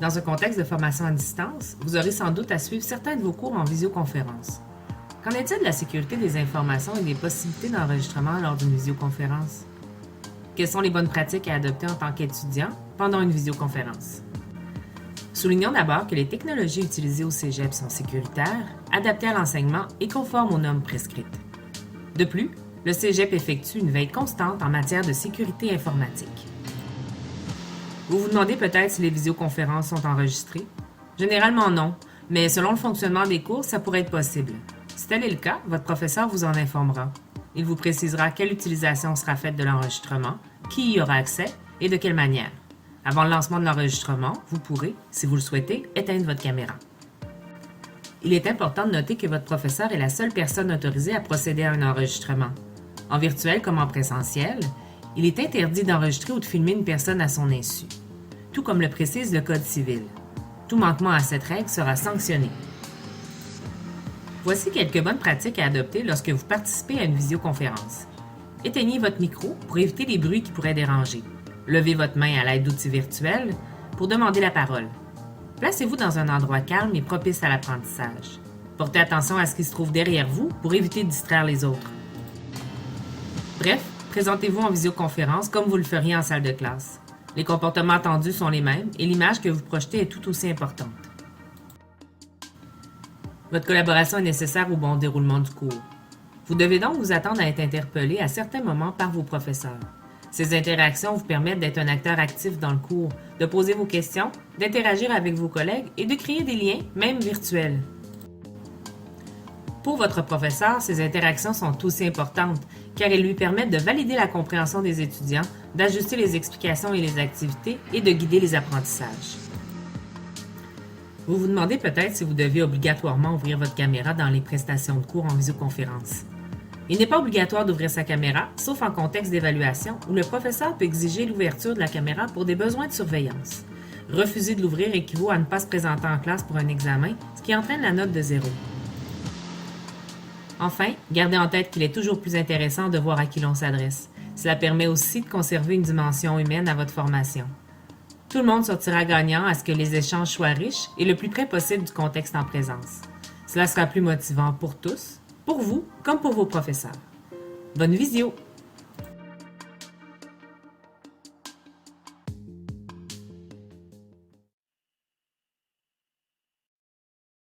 Dans un contexte de formation à distance, vous aurez sans doute à suivre certains de vos cours en visioconférence. Qu'en est-il de la sécurité des informations et des possibilités d'enregistrement lors d'une visioconférence? Quelles sont les bonnes pratiques à adopter en tant qu'étudiant pendant une visioconférence? Soulignons d'abord que les technologies utilisées au Cégep sont sécuritaires, adaptées à l'enseignement et conformes aux normes prescrites. De plus, le Cégep effectue une veille constante en matière de sécurité informatique. Vous vous demandez peut-être si les visioconférences sont enregistrées? Généralement non, mais selon le fonctionnement des cours, ça pourrait être possible. Si tel est le cas, votre professeur vous en informera. Il vous précisera quelle utilisation sera faite de l'enregistrement, qui y aura accès et de quelle manière. Avant le lancement de l'enregistrement, vous pourrez, si vous le souhaitez, éteindre votre caméra. Il est important de noter que votre professeur est la seule personne autorisée à procéder à un enregistrement. En virtuel comme en présentiel, il est interdit d'enregistrer ou de filmer une personne à son insu, tout comme le précise le Code civil. Tout manquement à cette règle sera sanctionné. Voici quelques bonnes pratiques à adopter lorsque vous participez à une visioconférence. Éteignez votre micro pour éviter les bruits qui pourraient déranger. Levez votre main à l'aide d'outils virtuels pour demander la parole. Placez-vous dans un endroit calme et propice à l'apprentissage. Portez attention à ce qui se trouve derrière vous pour éviter de distraire les autres. Bref, présentez-vous en visioconférence comme vous le feriez en salle de classe. Les comportements attendus sont les mêmes et l'image que vous projetez est tout aussi importante. Votre collaboration est nécessaire au bon déroulement du cours. Vous devez donc vous attendre à être interpellé à certains moments par vos professeurs. Ces interactions vous permettent d'être un acteur actif dans le cours, de poser vos questions, d'interagir avec vos collègues et de créer des liens, même virtuels. Pour votre professeur, ces interactions sont aussi importantes car elles lui permettent de valider la compréhension des étudiants, d'ajuster les explications et les activités et de guider les apprentissages. Vous vous demandez peut-être si vous devez obligatoirement ouvrir votre caméra dans les prestations de cours en visioconférence. Il n'est pas obligatoire d'ouvrir sa caméra, sauf en contexte d'évaluation où le professeur peut exiger l'ouverture de la caméra pour des besoins de surveillance. Refuser de l'ouvrir équivaut à ne pas se présenter en classe pour un examen, ce qui entraîne la note de 0. Enfin, gardez en tête qu'il est toujours plus intéressant de voir à qui l'on s'adresse. Cela permet aussi de conserver une dimension humaine à votre formation. Tout le monde sortira gagnant à ce que les échanges soient riches et le plus près possible du contexte en présence. Cela sera plus motivant pour tous, pour vous comme pour vos professeurs. Bonne visio!